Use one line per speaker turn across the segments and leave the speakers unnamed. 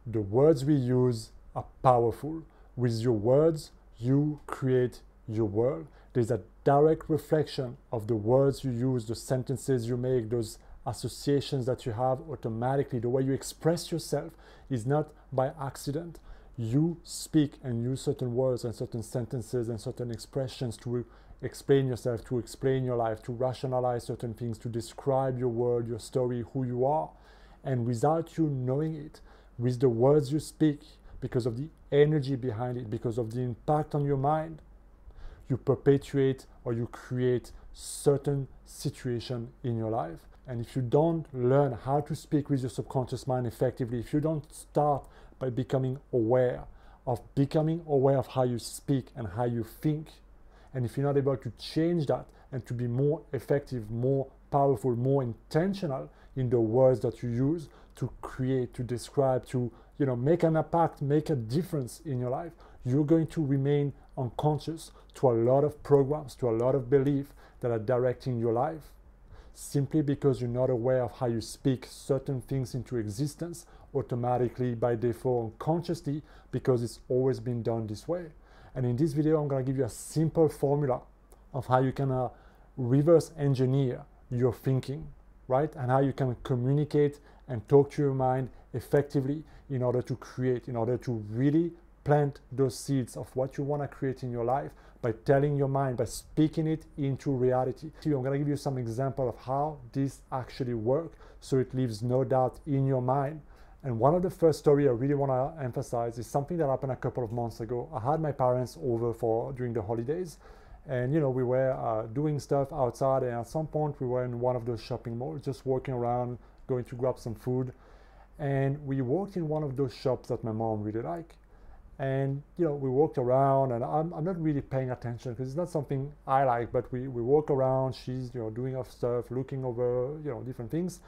The words we use are powerful. With your words, you create your world. There's a direct reflection of the words you use, the sentences you make, those associations that you have automatically. The way you express yourself is not by accident. You speak and use certain words and certain sentences and certain expressions to explain yourself, to explain your life, to rationalize certain things, to describe your world, your story, who you are. And without you knowing it, with the words you speak, because of the energy behind it, because of the impact on your mind, you perpetuate or you create certain situation in your life. And if you don't learn how to speak with your subconscious mind effectively, if you don't start by becoming aware of how you speak and how you think, and if you're not able to change that and to be more effective, more powerful, more intentional in the words that you use to create, to describe, to make an impact, make a difference in your life, you're going to remain unconscious to a lot of programs, to a lot of beliefs that are directing your life. Simply because you're not aware of how you speak certain things into existence automatically, by default, unconsciously, because it's always been done this way. And in this video, I'm going to give you a simple formula of how you can reverse engineer your thinking, right? And how you can communicate and talk to your mind effectively in order to create, in order to really plant those seeds of what you want to create in your life by telling your mind, by speaking it into reality. I'm going to give you some example of how this actually works so it leaves no doubt in your mind. And one of the first story I really want to emphasize is something that happened a couple of months ago. I had my parents over during the holidays, and we were doing stuff outside, and at some point we were in one of those shopping malls, just walking around, going to grab some food, and we walked in one of those shops that my mom really liked. And we walked around, and I'm not really paying attention because it's not something I like, but we walk around, she's doing her stuff, looking over different things.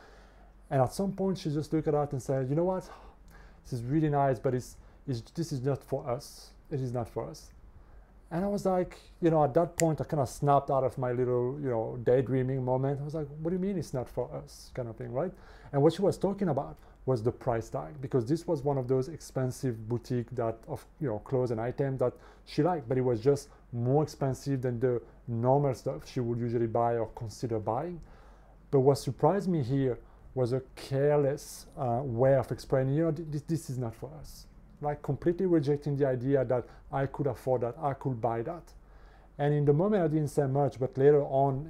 And at some point she just looked at that and said, you know what, this is really nice, but this is not for us. It is not for us. And I was like, at that point I kind of snapped out of my little daydreaming moment. I was like, what do you mean it's not for us, kind of thing, right? And what she was talking about was the price tag, because this was one of those expensive boutique that of clothes and items that she liked, but it was just more expensive than the normal stuff she would usually buy or consider buying. But what surprised me here was a careless way of explaining, this is not for us. Like completely rejecting the idea that I could afford that, I could buy that. And in the moment I didn't say much, but later on,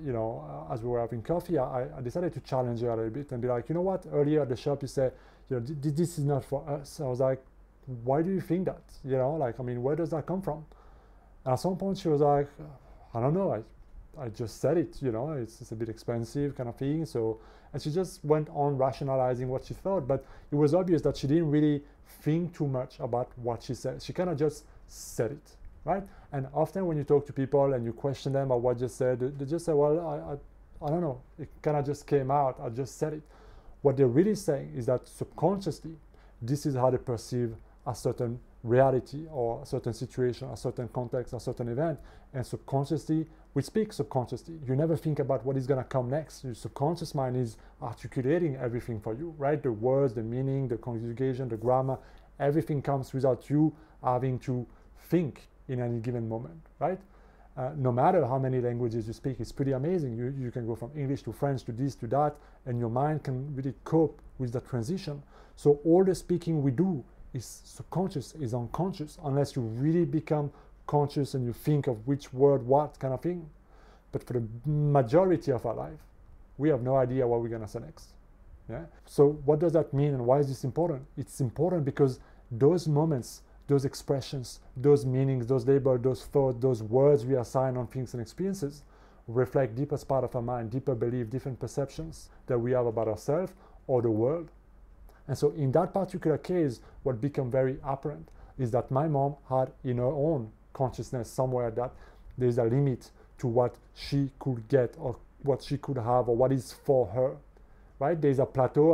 as we were having coffee, I decided to challenge her a little bit and be like, you know what, earlier at the shop you said, this is not for us. I was like, why do you think that? Where does that come from? And at some point she was like, I don't know, I just said it, it's a bit expensive kind of thing. So, and she just went on rationalizing what she thought, but it was obvious that she didn't really think too much about what she said. She kind of just said it, right? And often when you talk to people and you question them about what you said, they just say, well, I don't know, it kind of just came out, I just said it. What they're really saying is that subconsciously, this is how they perceive a certain reality or a certain situation, a certain context, a certain event. And subconsciously, we speak subconsciously. You never think about what is going to come next. Your subconscious mind is articulating everything for you, right? The words, the meaning, the conjugation, the grammar, everything comes without you having to think in any given moment, right? No matter how many languages you speak, it's pretty amazing. You can go from English to French to this to that, and your mind can really cope with the transition. So all the speaking we do is subconscious, is unconscious, unless you really become conscious and you think of which word, what kind of thing. But for the majority of our life, we have no idea what we're going to say next. Yeah. So what does that mean, and why is this important? It's important because those moments, those expressions, those meanings, those labels, those thoughts, those words we assign on things and experiences reflect deepest part of our mind, deeper belief, different perceptions that we have about ourselves or the world. And so in that particular case, what became very apparent is that my mom had in her own consciousness somewhere that there's a limit to what she could get or what she could have or what is for her, right? There's a plateau,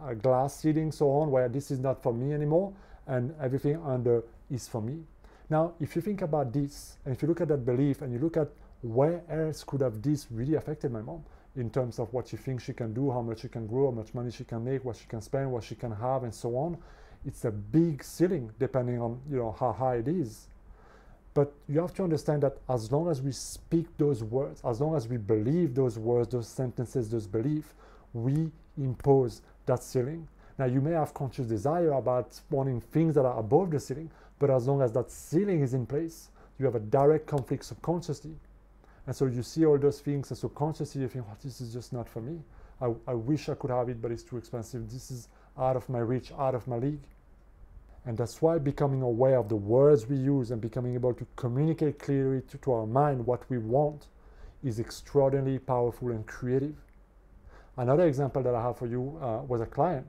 a glass ceiling, so on, where this is not for me anymore and everything under is for me. Now, if you think about this, and if you look at that belief and you look at where else could have this really affected my mom in terms of what she thinks she can do, how much she can grow, how much money she can make, what she can spend, what she can have, and so on, it's a big ceiling depending on, you know, how high it is. But you have to understand that as long as we speak those words, as long as we believe those words, those sentences, those beliefs, we impose that ceiling. Now, you may have conscious desire about wanting things that are above the ceiling, but as long as that ceiling is in place, you have a direct conflict subconsciously. And so you see all those things, and subconsciously you think, oh, this is just not for me. I wish I could have it, but it's too expensive. This is out of my reach, out of my league. And that's why becoming aware of the words we use and becoming able to communicate clearly to our mind what we want is extraordinarily powerful and creative. Another example that I have for you was a client.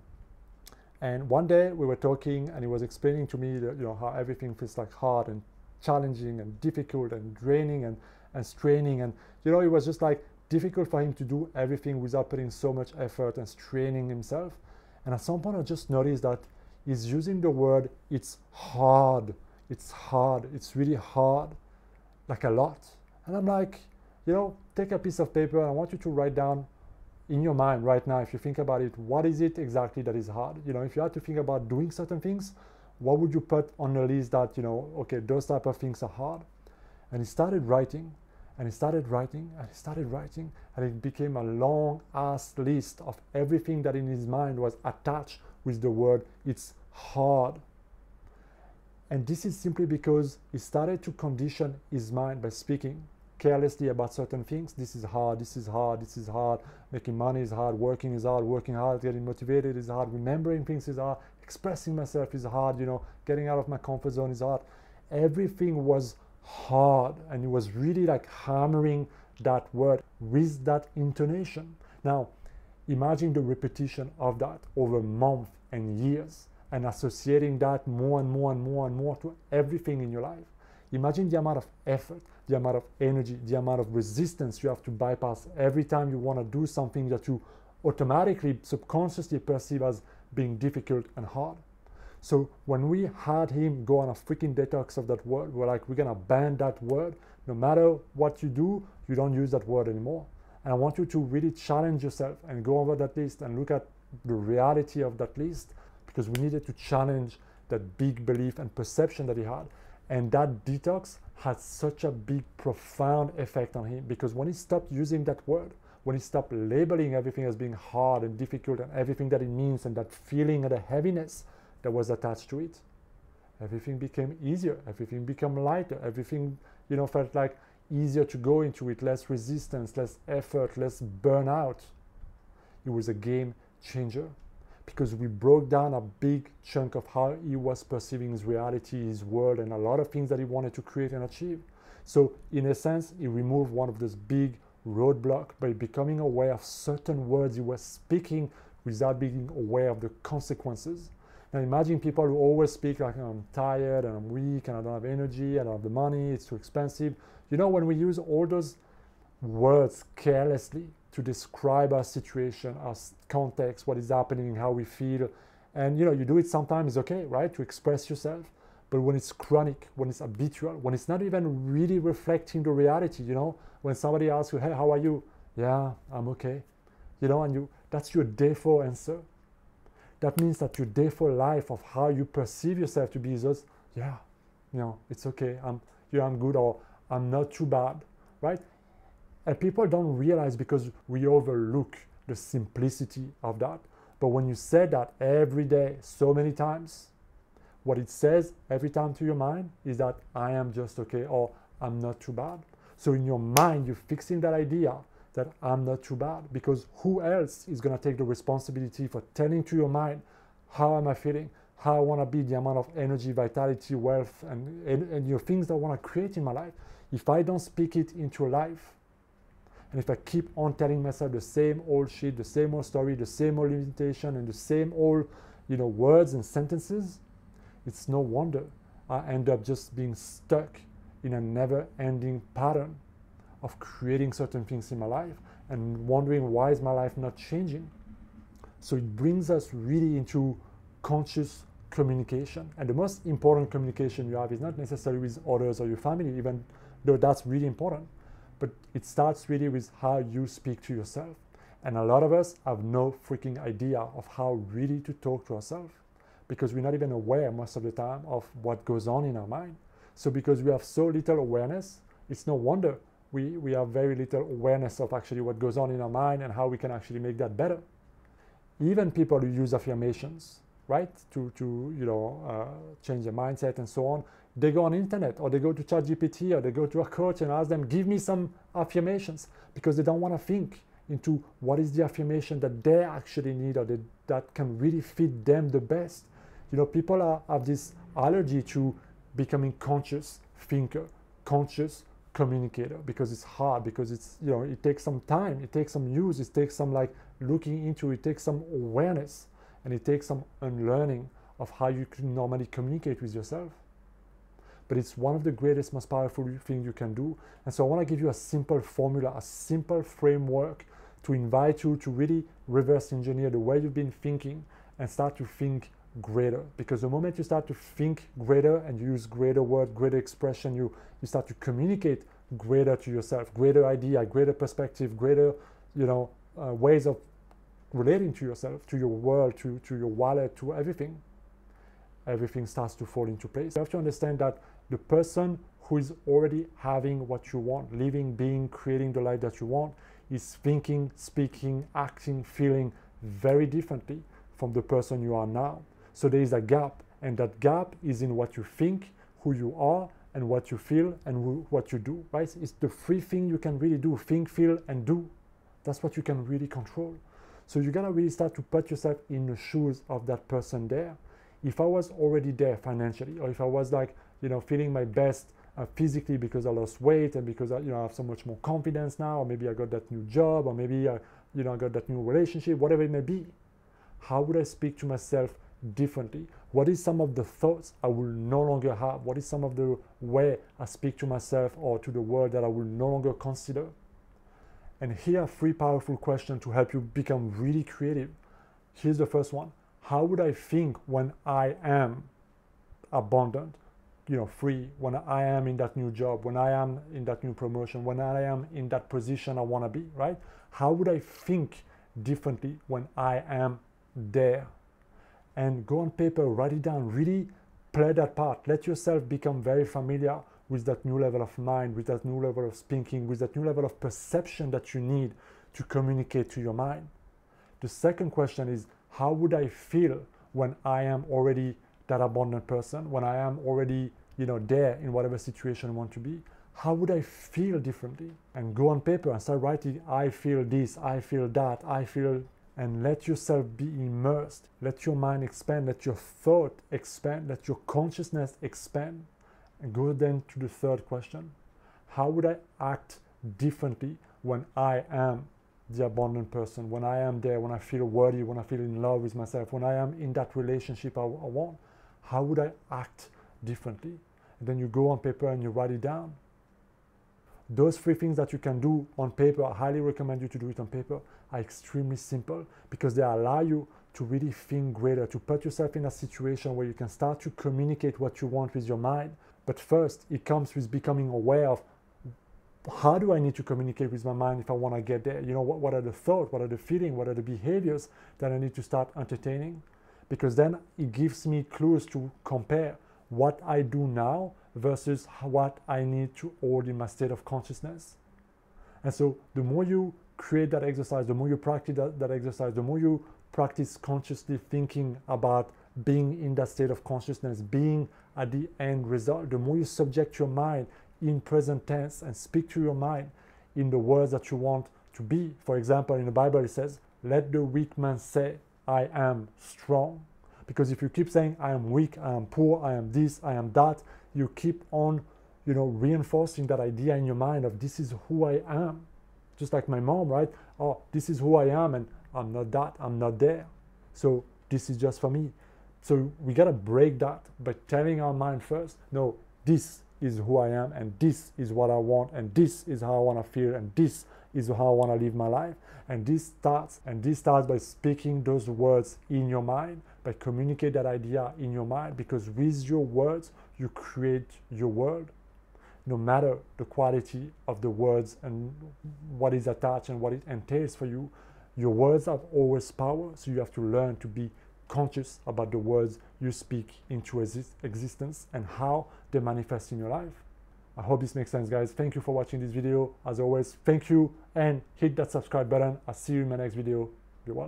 And one day we were talking and he was explaining to me that, you know, how everything feels like hard and challenging and difficult and draining and straining. And, you know, it was just like difficult for him to do everything without putting so much effort and straining himself. And at some point I just noticed that he's using the word, it's hard, it's really hard, like a lot. And I'm like, you know, take a piece of paper and I want you to write down in your mind right now, if you think about it, what is it exactly that is hard? You know, if you had to think about doing certain things, what would you put on the list that, you know, okay, those type of things are hard? And he started writing, and he started writing, and he started writing, and it became a long ass list of everything that in his mind was attached with the word, it's hard. And this is simply because he started to condition his mind by speaking carelessly about certain things. This is hard, this is hard, this is hard. Making money is hard, working hard, getting motivated is hard, remembering things is hard, expressing myself is hard, you know, getting out of my comfort zone is hard. Everything was hard, and he was really like hammering that word with that intonation. Now, imagine the repetition of that over months and years, and associating that more and more and more and more to everything in your life. Imagine the amount of effort, the amount of energy, the amount of resistance you have to bypass every time you want to do something that you automatically, subconsciously perceive as being difficult and hard. So when we had him go on a freaking detox of that word, we're like, we're going to ban that word. No matter what you do, you don't use that word anymore. And I want you to really challenge yourself and go over that list and look at the reality of that list, because we needed to challenge that big belief and perception that he had. And that detox had such a big, profound effect on him, because when he stopped using that word, when he stopped labeling everything as being hard and difficult and everything that it means and that feeling and the heaviness that was attached to it, everything became easier, everything became lighter, everything, you know, felt like easier to go into it, less resistance, less effort, less burnout. It was a game changer, because we broke down a big chunk of how he was perceiving his reality, his world, and a lot of things that he wanted to create and achieve. So in a sense, he removed one of those big roadblocks by becoming aware of certain words he was speaking without being aware of the consequences. Now imagine people who always speak like, I'm tired and I'm weak and I don't have energy, I don't have the money, it's too expensive. You know, when we use all those words carelessly to describe our situation, our context, what is happening, how we feel, and you know, you do it sometimes, okay, right, to express yourself. But when it's chronic, when it's habitual, when it's not even really reflecting the reality, you know, when somebody asks you, hey, how are you? Yeah, I'm okay. You know, and that's your default answer. That means that your default life of how you perceive yourself to be is just, yeah, you know, it's okay, I'm good, or I'm not too bad, right? And people don't realize, because we overlook the simplicity of that. But when you say that every day, so many times, what it says every time to your mind is that I am just okay, or I'm not too bad. So in your mind, you're fixing that idea that I'm not too bad, because who else is going to take the responsibility for telling to your mind, how am I feeling, how I want to be, the amount of energy, vitality, wealth, and your things that I want to create in my life. If I don't speak it into life, and if I keep on telling myself the same old shit, the same old story, the same old limitation, and the same old, you know, words and sentences, it's no wonder I end up just being stuck in a never-ending pattern of creating certain things in my life and wondering, why is my life not changing? So it brings us really into conscious communication. And the most important communication you have is not necessarily with others or your family, even though that's really important. But it starts really with how you speak to yourself. And a lot of us have no freaking idea of how really to talk to ourselves. because we're not even aware most of the time of what goes on in our mind. So because we have so little awareness, it's no wonder we have very little awareness of actually what goes on in our mind and how we can actually make that better. Even people who use affirmations, right, to change their mindset and so on, they go on internet or they go to ChatGPT or they go to a coach and ask them, give me some affirmations, because they don't want to think into what is the affirmation that they actually need or that can really fit them the best. People have this allergy to becoming conscious thinker, conscious communicator, because it's hard, because it's it takes some time, it takes some use, it takes some looking into, it takes some awareness, and it takes some unlearning of how you can normally communicate with yourself. But it's one of the greatest, most powerful things you can do. And so I want to give you a simple formula, a simple framework to invite you to really reverse engineer the way you've been thinking and start to think greater. Because the moment you start to think greater and you use greater word, greater expression, you start to communicate greater to yourself, greater idea, greater perspective, greater ways of relating to yourself, to your world, to your wallet, to everything starts to fall into place. You have to understand that the person who is already having what you want, living, being, creating the life that you want, is thinking, speaking, acting, feeling very differently from the person you are now. So there is a gap, and that gap is in what you think, who you are, and what you feel, and what you do, right? It's the three things you can really do: think, feel, and do. That's what you can really control. So you gotta really start to put yourself in the shoes of that person there. If I was already there financially, or if I was feeling my best physically because I lost weight and because I have so much more confidence now, or maybe I got that new job, or maybe I got that new relationship, whatever it may be, how would I speak to myself differently? What is some of the thoughts I will no longer have? What is some of the way I speak to myself or to the world that I will no longer consider? And here are three powerful questions to help you become really creative. Here's the first one. How would I think when I am abundant, free, when I am in that new job, when I am in that new promotion, when I am in that position I want to be, right? How would I think differently when I am there? And go on paper, write it down, really play that part. Let yourself become very familiar with that new level of mind, with that new level of thinking, with that new level of perception that you need to communicate to your mind. The second question is, how would I feel when I am already that abundant person, when I am already there in whatever situation I want to be? How would I feel differently? And go on paper and start writing, I feel this, I feel that, I feel, and let yourself be immersed. Let your mind expand, let your thought expand, let your consciousness expand. And go then to the third question. How would I act differently when I am the abundant person, when I am there, when I feel worthy, when I feel in love with myself, when I am in that relationship I want? How would I act differently? And then you go on paper and you write it down. Those three things that you can do on paper, I highly recommend you to do it on paper, are extremely simple because they allow you to really think greater, to put yourself in a situation where you can start to communicate what you want with your mind. But first, it comes with becoming aware of how do I need to communicate with my mind if I want to get there? What are the thoughts, what are the feelings, what are the behaviors that I need to start entertaining? Because then it gives me clues to compare what I do now versus what I need to hold in my state of consciousness. And so the more you create that exercise, the more you practice that exercise, the more you practice consciously thinking about being in that state of consciousness, being at the end result, the more you subject your mind in present tense and speak to your mind in the words that you want to be. For example, in the Bible it says, let the weak man say, I am strong. Because if you keep saying, I am weak, I am poor, I am this, I am that, you keep on, reinforcing that idea in your mind of this is who I am. Just like my mom, right? Oh, this is who I am and I'm not that, I'm not there. So this is just for me. So we got to break that by telling our mind first, no, this is who I am and this is what I want and this is how I want to feel and this is how I want to live my life. And this starts by speaking those words in your mind, by communicate that idea in your mind, because with your words, you create your world. No matter the quality of the words and what is attached and what it entails for you, your words have always power, so you have to learn to be conscious about the words you speak into existence and how they manifest in your life. I hope this makes sense, guys. Thank you for watching this video. As always, thank you, and hit that subscribe button. I'll see you in my next video. Be well.